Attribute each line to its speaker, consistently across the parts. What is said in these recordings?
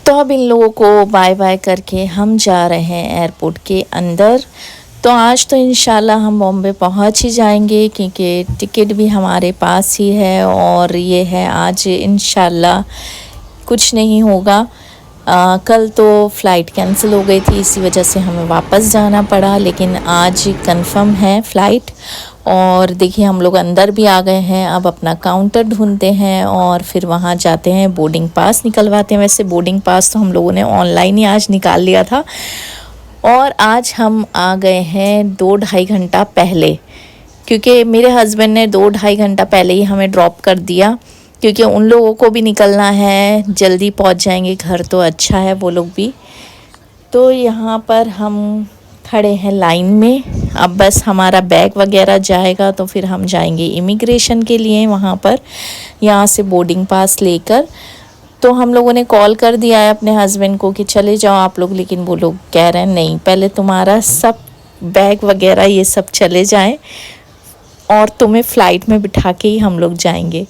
Speaker 1: तो अब इन लोगों को बाय बाय करके हम जा रहे हैं एयरपोर्ट के अंदर। तो आज तो इंशाल्लाह हम बॉम्बे पहुंच ही जाएंगे, क्योंकि टिकट भी हमारे पास ही है और ये है आज इंशाल्लाह कुछ नहीं होगा। कल तो फ़्लाइट कैंसिल हो गई थी, इसी वजह से हमें वापस जाना पड़ा, लेकिन आज कंफर्म है फ़्लाइट। और देखिए हम लोग अंदर भी आ गए हैं। अब अपना काउंटर ढूंढते हैं और फिर वहाँ जाते हैं, बोर्डिंग पास निकलवाते हैं। वैसे बोर्डिंग पास तो हम लोगों ने ऑनलाइन ही आज निकाल लिया था। और आज हम आ गए हैं 2-2.5 घंटा पहले, क्योंकि मेरे हस्बैंड ने 2-2.5 घंटा पहले ही हमें ड्रॉप कर दिया, क्योंकि उन लोगों को भी निकलना है, जल्दी पहुंच जाएंगे घर तो अच्छा है वो लोग भी। तो यहाँ पर हम खड़े हैं लाइन में। अब बस हमारा बैग वगैरह जाएगा तो फिर हम जाएंगे इमिग्रेशन के लिए वहाँ पर, यहाँ से बोर्डिंग पास लेकर। तो हम लोगों ने कॉल कर दिया है अपने हस्बैंड को कि चले जाओ आप लोग, लेकिन वो लोग कह रहे हैं नहीं, पहले तुम्हारा सब बैग वगैरह ये सब चले जाएं और तुम्हें फ़्लाइट में बिठा के ही हम लोग जाएंगे।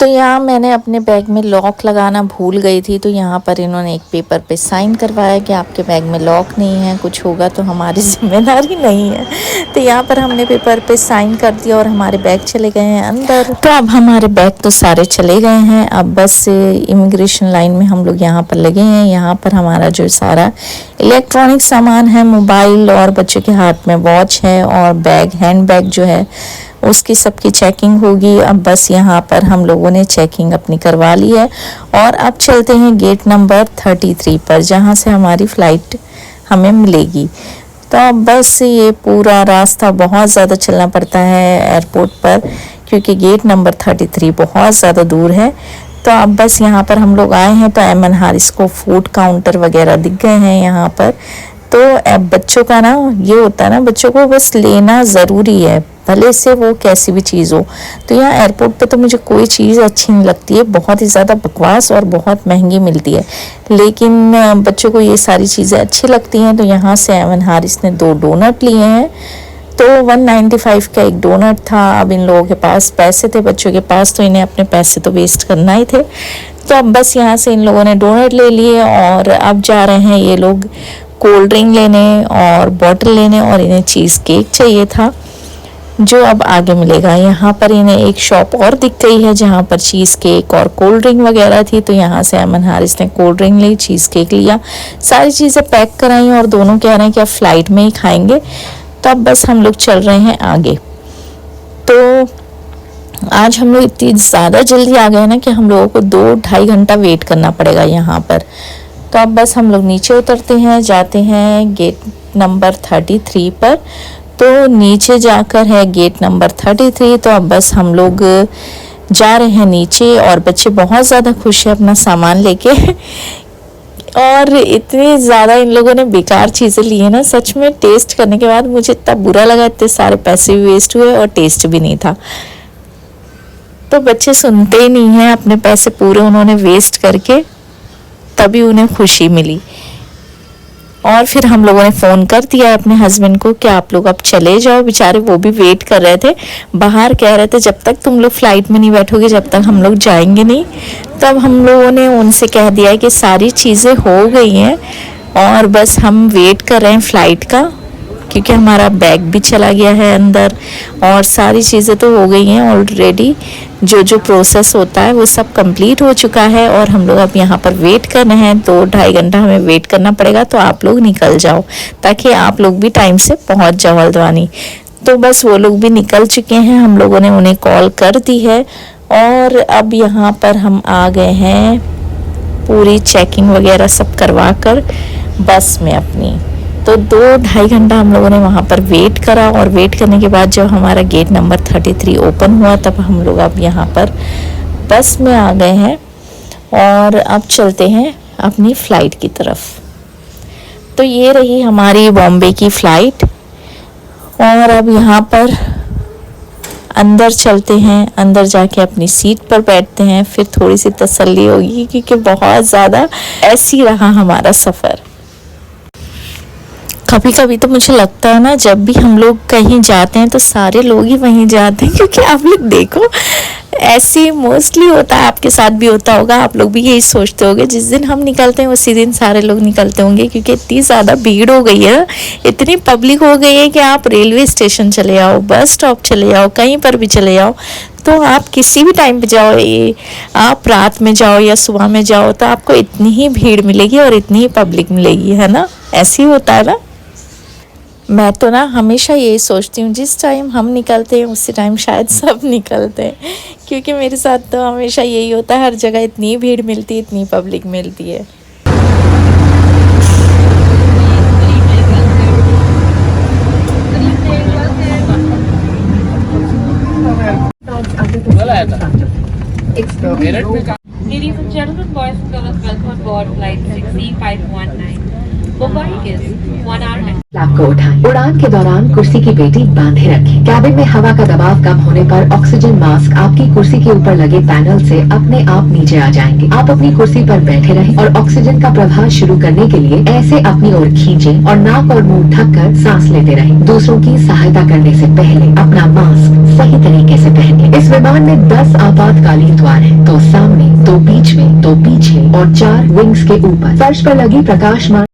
Speaker 1: तो यहाँ मैंने अपने बैग में लॉक लगाना भूल गई थी, तो यहाँ पर इन्होंने एक पेपर पे साइन करवाया कि आपके बैग में लॉक नहीं है, कुछ होगा तो हमारी जिम्मेदारी नहीं है। तो यहाँ पर हमने पेपर पे साइन कर दिया और हमारे बैग चले गए हैं अंदर। तो अब हमारे बैग तो सारे चले गए हैं। अब बस इमिग्रेशन लाइन में हम लोग यहाँ पर लगे हैं। यहाँ पर हमारा जो सारा इलेक्ट्रॉनिक सामान है, मोबाइल और बच्चों के हाथ में वॉच है और बैग, हैंड बैग जो है उसकी सबकी चेकिंग होगी। अब बस यहाँ पर हम लोगों ने चेकिंग अपनी करवा ली है और अब चलते हैं गेट नंबर 33 पर, जहाँ से हमारी फ़्लाइट हमें मिलेगी। तो अब बस ये पूरा रास्ता बहुत ज़्यादा चलना पड़ता है एयरपोर्ट पर, क्योंकि गेट नंबर 33 बहुत ज़्यादा दूर है। तो अब बस यहाँ पर हम लोग आए हैं, तो एमएन हारिस को फूड काउंटर वगैरह दिख गए हैं यहाँ पर। तो अब बच्चों का ना ये होता है ना, बच्चों को बस लेना ज़रूरी है, भले से वो कैसी भी चीज़ हो। तो यहाँ एयरपोर्ट पे तो मुझे कोई चीज़ अच्छी नहीं लगती है, बहुत ही ज़्यादा बकवास और बहुत महंगी मिलती है, लेकिन बच्चों को ये सारी चीज़ें अच्छी लगती हैं। तो यहाँ से एमएन हारिस ने 2 डोनट लिए हैं, तो 195 का एक डोनट था। अब इन लोगों के पास पैसे थे, बच्चों के पास, तो इन्हें अपने पैसे तो वेस्ट करना ही थे। तो अब बस यहाँ से इन लोगों ने डोनट ले लिए और अब जा रहे हैं ये लोग कोल्ड ड्रिंक लेने और बॉटल लेने, और इन्हें चीज़ केक चाहिए था जो अब आगे मिलेगा। यहाँ पर इन्हें एक शॉप और दिख गई है जहाँ पर चीज़ केक और कोल्ड ड्रिंक वगैरह थी। तो यहाँ से एमन हारिस ने कोल्ड ड्रिंक ली, चीज़ केक लिया, सारी चीज़ें पैक कराई और दोनों कह रहे हैं कि अब फ़्लाइट में ही खाएंगे। तो अब बस हम लोग चल रहे हैं आगे। तो आज हम लोग इतनी ज़्यादा जल्दी आ गए ना कि हम लोगों को 2-2.5 घंटा वेट करना पड़ेगा यहाँ पर। तो अब बस हम लोग नीचे उतरते हैं, जाते हैं गेट नंबर 33 पर। तो नीचे जाकर है गेट नंबर 33। तो अब बस हम लोग जा रहे हैं नीचे और बच्चे बहुत ज़्यादा खुश हैं अपना सामान लेके और इतनी ज़्यादा इन लोगों ने बेकार चीज़ें ली है ना, सच में टेस्ट करने के बाद मुझे इतना बुरा लगा, इतने सारे पैसे भी वेस्ट हुए और टेस्ट भी नहीं था। तो बच्चे सुनते ही नहीं हैं, अपने पैसे पूरे उन्होंने वेस्ट करके तभी उन्हें खुशी मिली। और फिर हम लोगों ने फ़ोन कर दिया अपने हस्बैंड को कि आप लोग अब चले जाओ। बेचारे वो भी वेट कर रहे थे बाहर, कह रहे थे जब तक तुम लोग फ़्लाइट में नहीं बैठोगे जब तक हम लोग जाएंगे नहीं। तब हम लोगों ने उनसे कह दिया कि सारी चीज़ें हो गई हैं और बस हम वेट कर रहे हैं फ़्लाइट का, क्योंकि हमारा बैग भी चला गया है अंदर और सारी चीज़ें तो हो गई हैं ऑलरेडी। जो प्रोसेस होता है वो सब कंप्लीट हो चुका है और हम लोग अब यहाँ पर वेट कर रहे हैं। 2-2.5 घंटा हमें वेट करना पड़ेगा। तो आप लोग निकल जाओ ताकि आप लोग भी टाइम से पहुँच जाओ हल्द्वानी। तो बस वो लोग भी निकल चुके हैं, हम लोगों ने उन्हें कॉल कर दी है और अब यहाँ पर हम आ गए हैं पूरी चेकिंग वगैरह सब करवा कर बस में अपनी। तो 2-2.5 घंटा हम लोगों ने वहाँ पर वेट करा और वेट करने के बाद जब हमारा गेट नंबर 33 ओपन हुआ तब हम लोग अब यहाँ पर बस में आ गए हैं और अब चलते हैं अपनी फ़्लाइट की तरफ। तो ये रही हमारी बॉम्बे की फ़्लाइट और अब यहाँ पर अंदर चलते हैं, अंदर जाके अपनी सीट पर बैठते हैं, फिर थोड़ी सी तसल्ली होगी क्योंकि बहुत ज़्यादा ऐसी रहा हमारा सफ़र। कभी कभी तो मुझे लगता है ना, जब भी हम लोग कहीं जाते हैं तो सारे लोग ही वहीं जाते हैं, क्योंकि आप लोग देखो ऐसे मोस्टली होता है, आपके साथ भी होता होगा, आप लोग भी यही सोचते होंगे। जिस दिन हम निकलते हैं उसी दिन सारे लोग निकलते होंगे, क्योंकि इतनी ज़्यादा भीड़ हो गई है, इतनी पब्लिक हो गई है कि आप रेलवे स्टेशन चले जाओ, बस स्टॉप चले जाओ, कहीं पर भी चले जाओ, तो आप किसी भी टाइम पे जाओ, ये आप रात में जाओ या सुबह में जाओ, तो आपको इतनी ही भीड़ मिलेगी और इतनी ही पब्लिक मिलेगी, है ना। ऐसे ही होता है ना। मैं तो ना हमेशा यही सोचती हूँ, जिस टाइम हम निकलते हैं उसी टाइम शायद सब निकलते हैं, क्योंकि मेरे साथ तो हमेशा यही होता है, हर जगह इतनी भीड़ मिलती है, इतनी पब्लिक मिलती है।
Speaker 2: Ladies and gentlemen, boys and girls, welcome on board flight 6C519. Mumbai is 1 hour.
Speaker 3: आपको उठाएं। उड़ान के दौरान कुर्सी की पेटी बांधे रखें। कैबिन में हवा का दबाव कम होने पर ऑक्सीजन मास्क आपकी कुर्सी के ऊपर लगे पैनल से अपने आप नीचे आ जाएंगे। आप अपनी कुर्सी पर बैठे रहें और ऑक्सीजन का प्रवाह शुरू करने के लिए ऐसे अपनी ओर खींचें और नाक और मुंह ढककर सांस लेते रहें। दूसरों की सहायता करने से पहले अपना मास्क सही तरीके से पहने। इस विमान में 10 आपातकालीन द्वार हैं, 2 सामने, 2 बीच में, 2 पीछे और 4 विंग्स के ऊपर। फर्श पर लगी प्रकाशमान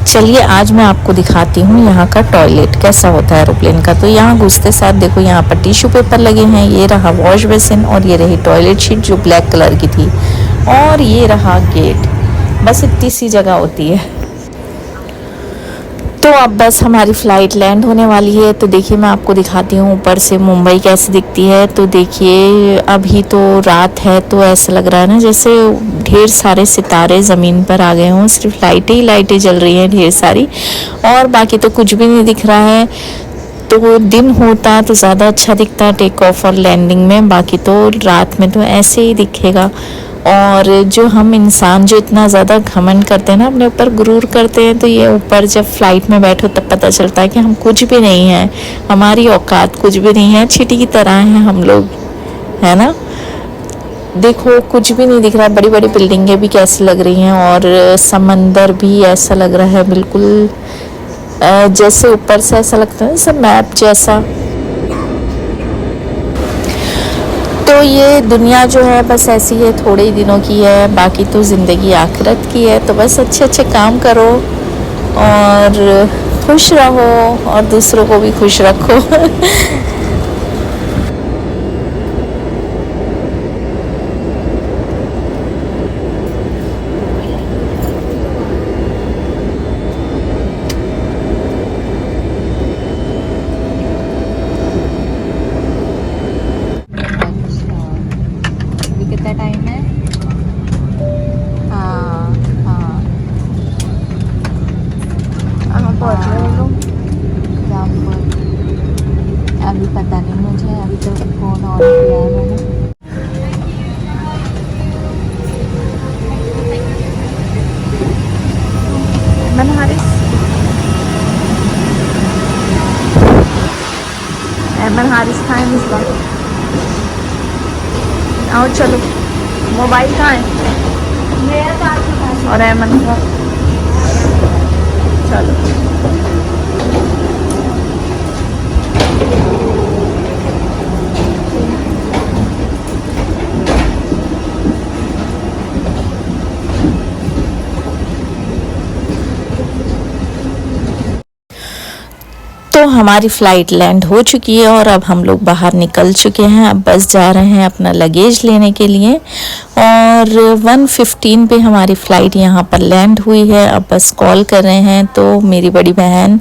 Speaker 1: चलिए आज मैं आपको दिखाती हूँ यहाँ का टॉयलेट कैसा होता है एरोप्लेन का। तो यहाँ घुसते साथ देखो, यहाँ पर टिश्यू पेपर लगे हैं, ये रहा वॉश बेसिन और ये रही टॉयलेट शीट जो ब्लैक कलर की थी, और ये रहा गेट। बस इतनी सी जगह होती है। तो अब बस हमारी फ़्लाइट लैंड होने वाली है। तो देखिए मैं आपको दिखाती हूँ ऊपर से मुंबई कैसे दिखती है। तो देखिए अभी तो रात है, तो ऐसा लग रहा है ना जैसे ढेर सारे सितारे ज़मीन पर आ गए हों, सिर्फ लाइटें ही लाइटें जल रही हैं ढेर सारी, और बाकी तो कुछ भी नहीं दिख रहा है। तो दिन होता तो ज़्यादा अच्छा दिखता है टेक ऑफ और लैंडिंग में, बाकी तो रात में तो ऐसे ही दिखेगा। और जो हम इंसान जो इतना ज़्यादा घमंड करते हैं ना, अपने ऊपर गुरूर करते हैं, तो ये ऊपर जब फ्लाइट में बैठो तब पता चलता है कि हम कुछ भी नहीं हैं, हमारी औकात कुछ भी नहीं है, चींटी की तरह हैं हम लोग, है ना। देखो कुछ भी नहीं दिख रहा। बड़ी बड़ी बिल्डिंगें भी कैसी लग रही हैं, और समंदर भी ऐसा लग रहा है बिल्कुल जैसे ऊपर से ऐसा लगता है सब मैप जैसा। तो ये दुनिया जो है बस ऐसी है, थोड़े ही दिनों की है, बाकी तो ज़िंदगी आखिरत की है। तो बस अच्छे अच्छे काम करो और खुश रहो और दूसरों को भी खुश रखो। कितना टाइम है? हाँ हाँ, कहाँ पहुँच रहे हो लोग? रामपुर। अभी पता नहीं मुझे, अभी तो फ़ोन ऑन किया है मैंने। एमन हारिस खाएं इस बार। आओ चलो, मोबाइल कहाँ है? मेरे पास। और एमन का चलो। तो हमारी फ़्लाइट लैंड हो चुकी है और अब हम लोग बाहर निकल चुके हैं। अब बस जा रहे हैं अपना लगेज लेने के लिए और 1:15 पे हमारी फ़्लाइट यहाँ पर लैंड हुई है। अब बस कॉल कर रहे हैं तो मेरी बड़ी बहन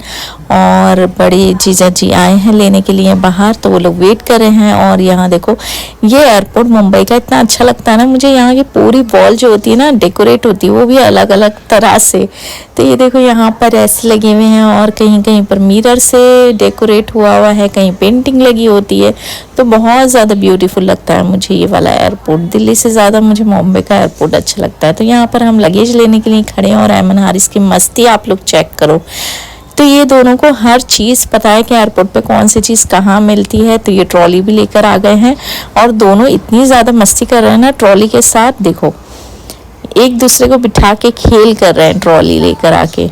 Speaker 1: और बड़ी जीजा जी आए हैं लेने के लिए बाहर, तो वो लोग वेट कर रहे हैं। और यहाँ देखो ये एयरपोर्ट मुंबई का इतना अच्छा लगता है ना मुझे, यहाँ की पूरी वॉल जो होती है ना डेकोरेट होती है, वो भी अलग अलग तरह से। तो ये देखो यहाँ पर ऐसे लगे हुए हैं और कहीं कहीं पर मिरर से डेकोरेट हुआ हुआ है, कहीं पेंटिंग लगी होती है, तो बहुत ज़्यादा ब्यूटीफुल लगता है मुझे ये वाला एयरपोर्ट। दिल्ली से ज़्यादा मुझे मुंबई का एयरपोर्ट अच्छा लगता है। तो यहाँ पर हम लगेज लेने के लिए खड़े हैं और एमन हारिस की मस्ती आप लोग चेक करो। तो ये दोनों को हर चीज़ पता है कि एयरपोर्ट पे कौन सी चीज़ कहाँ मिलती है। तो ये ट्रॉली भी लेकर आ गए हैं और दोनों इतनी ज़्यादा मस्ती कर रहे हैं ना ट्रॉली के साथ, देखो एक दूसरे को बिठा के खेल कर रहे हैं ट्रॉली लेकर आके।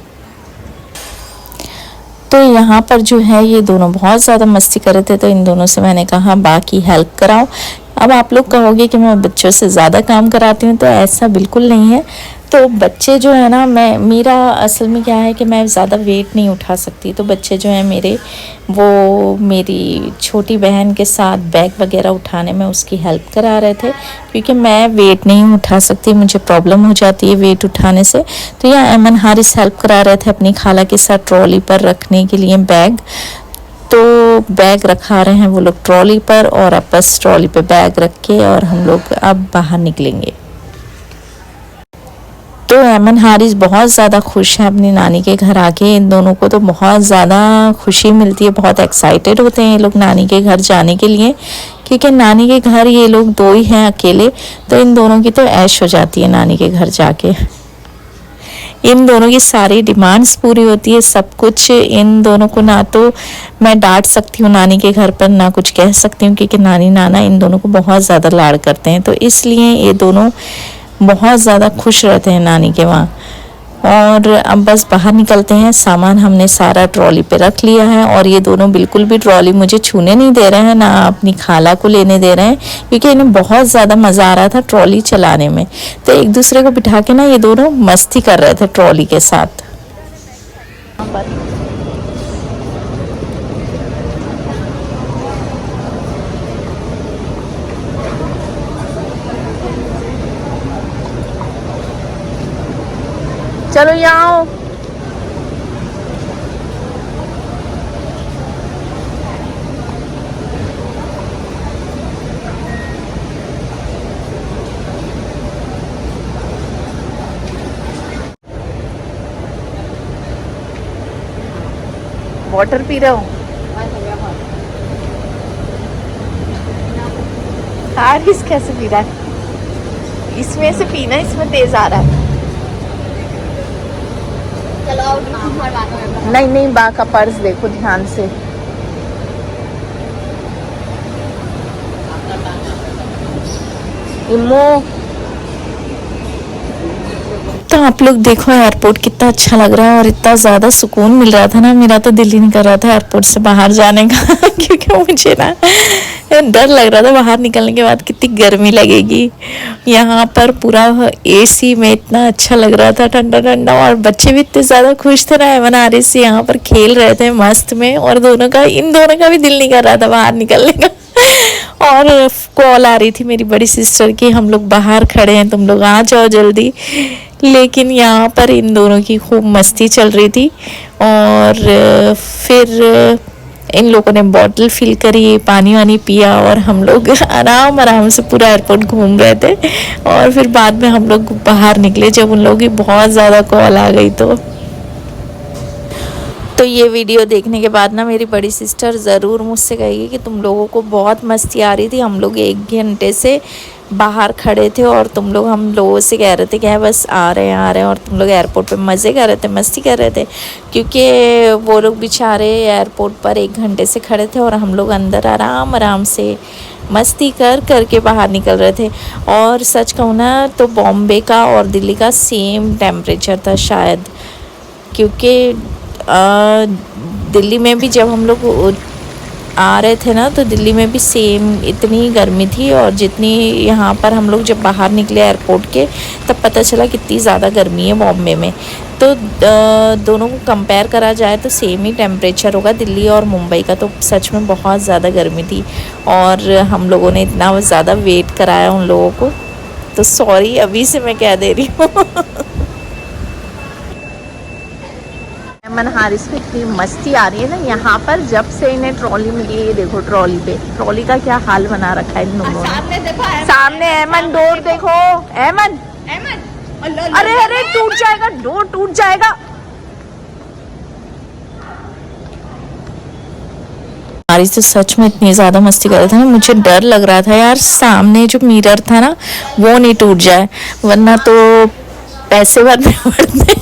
Speaker 1: तो यहाँ पर जो है ये दोनों बहुत ज़्यादा मस्ती कर रहे थे, तो इन दोनों से मैंने कहा बाकी हेल्प कराओ। अब आप लोग कहोगे कि मैं बच्चों से ज़्यादा काम कराती हूँ, तो ऐसा बिल्कुल नहीं है। तो बच्चे जो है ना, मेरा असल में क्या है कि मैं ज़्यादा वेट नहीं उठा सकती, तो बच्चे जो हैं मेरे वो मेरी छोटी बहन के साथ बैग वगैरह उठाने में उसकी हेल्प करा रहे थे, क्योंकि मैं वेट नहीं उठा सकती, मुझे प्रॉब्लम हो जाती है वेट उठाने से। तो यहाँ एमन हारिस हेल्प करा रहे थे अपनी खाला के साथ ट्रॉली पर रखने के लिए बैग। तो बैग रखा रहे हैं वो लोग ट्रॉली पर और अब बस ट्रॉली पे बैग रख के और हम लोग अब बाहर निकलेंगे। तो एमन हारिस बहुत ज़्यादा खुश है अपनी नानी के घर आके। इन दोनों को तो बहुत ज़्यादा खुशी मिलती है, बहुत एक्साइटेड होते हैं ये लोग नानी के घर जाने के लिए, क्योंकि नानी के घर ये लोग दो ही हैं अकेले, तो इन दोनों की तो ऐश हो जाती है नानी के घर जाके। इन दोनों की सारी डिमांड्स पूरी होती है, सब कुछ। इन दोनों को ना तो मैं डांट सकती हूँ नानी के घर पर, ना कुछ कह सकती हूँ, क्योंकि नानी नाना इन दोनों को बहुत ज़्यादा लाड़ करते हैं, तो इसलिए ये दोनों बहुत ज़्यादा खुश रहते हैं नानी के वहाँ। और अब बस बाहर निकलते हैं। सामान हमने सारा ट्रॉली पे रख लिया है और ये दोनों बिल्कुल भी ट्रॉली मुझे छूने नहीं दे रहे हैं, ना अपनी खाला को लेने दे रहे हैं, क्योंकि इन्हें बहुत ज़्यादा मज़ा आ रहा था ट्रॉली चलाने में। तो एक दूसरे को बिठा के ना ये दोनों मस्ती कर रहे थे ट्रॉली के साथ। चलो यहाँ आओ। वाटर पी रहे हो? हारिस कैसे पी रहा है? इसमें से पीना, इसमें तेज आ रहा है। नहीं नहीं, बा का पर्स देखो ध्यान से। इमो तो आप लोग देखो एयरपोर्ट कितना अच्छा लग रहा है और इतना ज़्यादा सुकून मिल रहा था ना, मेरा तो दिल ही नहीं कर रहा था एयरपोर्ट से बाहर जाने का क्योंकि मुझे ना डर लग रहा था बाहर निकलने के बाद कितनी गर्मी लगेगी। यहाँ पर पूरा एसी में इतना अच्छा लग रहा था, ठंडा ठंडा, और बच्चे भी इतने ज़्यादा खुश थे ना, एमन हारिस से यहाँ पर खेल रहे थे मस्त में, और इन दोनों का भी दिल नहीं कर रहा था बाहर निकलने का। और कॉल आ रही थी मेरी बड़ी सिस्टर की, हम लोग बाहर खड़े हैं, तुम लोग आ जाओ जल्दी। लेकिन यहाँ पर इन दोनों की खूब मस्ती चल रही थी। और फिर इन लोगों ने बॉटल फिल करी, पानी वानी पिया, और हम लोग आराम आराम से पूरा एयरपोर्ट घूम रहे थे। और फिर बाद में हम लोग बाहर निकले जब उन लोगों की बहुत ज़्यादा कॉल आ गई। तो ये वीडियो देखने के बाद ना मेरी बड़ी सिस्टर ज़रूर मुझसे कहेगी कि तुम लोगों को बहुत मस्ती आ रही थी, हम लोग 1 घंटे से बाहर खड़े थे और तुम लोग हम लोगों से कह रहे थे कि बस आ रहे हैं, और तुम लोग एयरपोर्ट पे मज़े कर रहे थे, मस्ती कर रहे थे, क्योंकि वो लोग बेचारे एयरपोर्ट पर 1 घंटे से खड़े थे और हम लोग अंदर आराम आराम से मस्ती कर के बाहर निकल रहे थे। और सच कहूँ ना तो बॉम्बे का और दिल्ली का सेम टेम्परेचर था शायद, क्योंकि दिल्ली में भी जब हम लोग आ रहे थे ना तो दिल्ली में भी सेम इतनी गर्मी थी, और जितनी यहाँ पर हम लोग जब बाहर निकले एयरपोर्ट के तब पता चला कितनी ज़्यादा गर्मी है बॉम्बे में। तो दोनों को कंपेयर करा जाए तो सेम ही टेम्परेचर होगा दिल्ली और मुंबई का। तो सच में बहुत ज़्यादा गर्मी थी और हम लोगों ने इतना ज़्यादा वेट कराया उन लोगों को, तो सॉरी अभी से मैं कह दे रही हूँ। मन हारिस में इतनी मस्ती आ रही है ना यहाँ पर, जब से इन्हें ट्रॉली मिली है। ये देखो ट्रॉली पे, ट्रॉली का क्या हाल बना रखा है इन लोगों ने। सामने एमन डोर देखो, एमन अरे अरे टूट जाएगा, डोर टूट जाएगा। हारिस तो सच में इतनी ज़्यादा मस्ती कर रहा था ना, मुझे डर लग रहा था यार सामने जो मिरर था ना वो नहीं टूट जाए, वरना तो पैसे भरने पड़ते।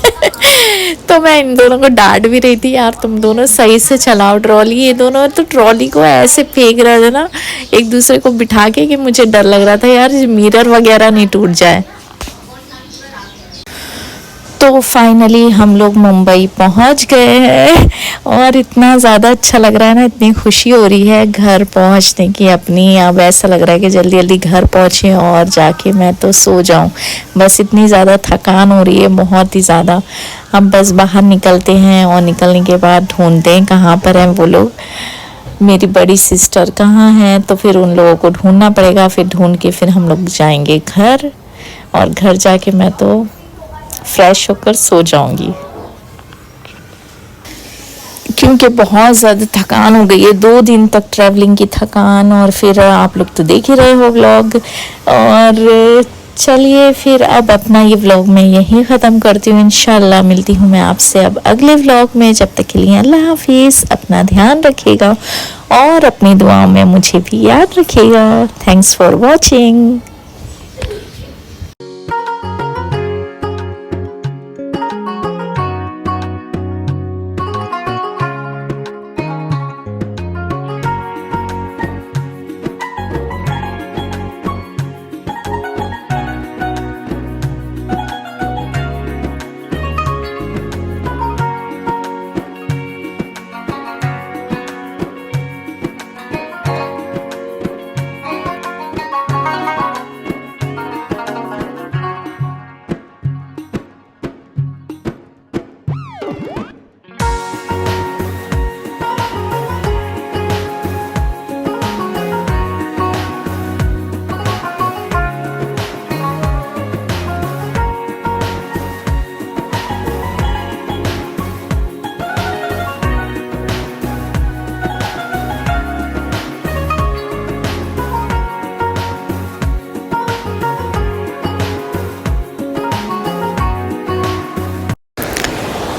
Speaker 1: तो मैं इन दोनों को डांट भी रही थी, यार तुम दोनों सही से चलाओ ट्रॉली। ये दोनों तो ट्रॉली को ऐसे फेंक रहे थे ना एक दूसरे को बिठा के कि मुझे डर लग रहा था यार मिरर वगैरह नहीं टूट जाए। तो फाइनली हम लोग मुंबई पहुंच गए हैं और इतना ज़्यादा अच्छा लग रहा है ना, इतनी खुशी हो रही है घर पहुंचने की अपनी। अब ऐसा लग रहा है कि जल्दी जल्दी घर पहुंचे और जाके मैं तो सो जाऊं, बस इतनी ज़्यादा थकान हो रही है, बहुत ही ज़्यादा। अब बस बाहर निकलते हैं और निकलने के बाद ढूंढते हैं कहाँ पर हैं वो लोग, मेरी बड़ी सिस्टर कहाँ हैं। तो फिर उन लोगों को ढूंढना पड़ेगा, फिर ढूंढ के फिर हम लोग जाएंगे घर, और घर जाके मैं तो फ्रेश होकर सो जाऊंगी, क्योंकि बहुत ज़्यादा थकान हो गई है, 2 दिन तक ट्रैवलिंग की थकान। और फिर आप लोग तो देख ही रहे हो व्लॉग। और चलिए फिर अब अपना ये व्लॉग मैं यहीं ख़त्म करती हूँ। इंशाल्लाह मिलती हूँ मैं आपसे अब अगले व्लॉग में। जब तक के लिए अल्लाह हाफिज़, अपना ध्यान रखिएगा और अपनी दुआओं में मुझे भी याद रखिएगा। Thanks for watching.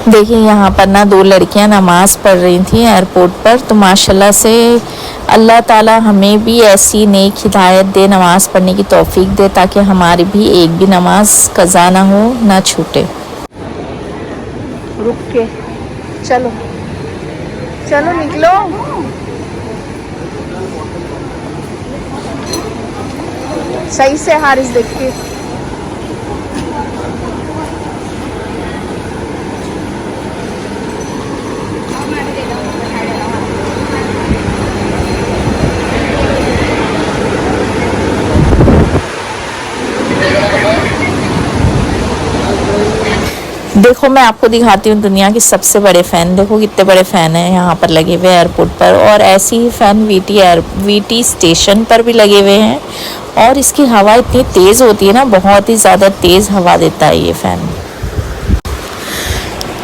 Speaker 1: देखिए यहाँ पर ना 2 लड़कियाँ नमाज पढ़ रही थी एयरपोर्ट पर। तो माशाल्लाह से अल्लाह ताला हमें भी ऐसी नेक हिदायत दे, नमाज़ पढ़ने की तौफीक दे, ताकि हमारी भी एक भी नमाज कज़ा ना हो, ना छूटे। रुक के चलो चलो निकलो। सही से हारिस देखिए। देखो मैं आपको दिखाती हूँ दुनिया के सबसे बड़े फ़ैन। देखो कितने बड़े फ़ैन हैं यहाँ पर लगे हुए एयरपोर्ट पर, और ऐसे ही फ़ैन वीटी स्टेशन पर भी लगे हुए हैं। और इसकी हवा इतनी तेज़ होती है ना, बहुत ही ज़्यादा तेज़ हवा देता है ये फ़ैन।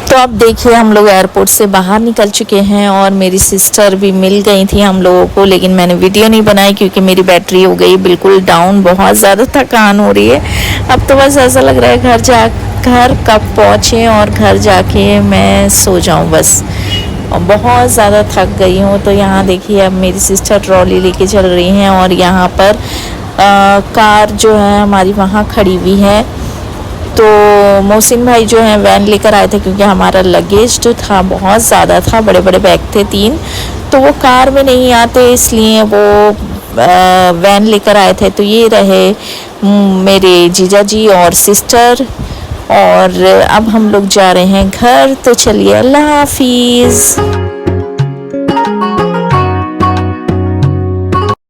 Speaker 1: तो अब देखिए हम लोग एयरपोर्ट से बाहर निकल चुके हैं और मेरी सिस्टर भी मिल गई थी हम लोगों को, लेकिन मैंने वीडियो नहीं बनाई क्योंकि मेरी बैटरी हो गई बिल्कुल डाउन, बहुत ज़्यादा थकान हो रही है। अब तो बस ऐसा लग रहा है घर कब पहुँचे और घर जाके मैं सो जाऊँ बस, और बहुत ज़्यादा थक गई हूँ। तो यहाँ देखिए अब मेरी सिस्टर ट्रॉली लेके चल रही हैं और यहाँ पर कार जो है हमारी वहाँ खड़ी हुई है। तो मोहसिन भाई जो हैं वैन लेकर आए थे, क्योंकि हमारा लगेज जो था बहुत ज़्यादा था, बड़े बड़े बैग थे 3, तो वो कार में नहीं आते, इसलिए वो वैन लेकर आए थे। तो ये रहे मेरे जीजा जी और सिस्टर, और अब हम लोग जा रहे हैं घर। तो चलिए अल्लाह हाफिज़।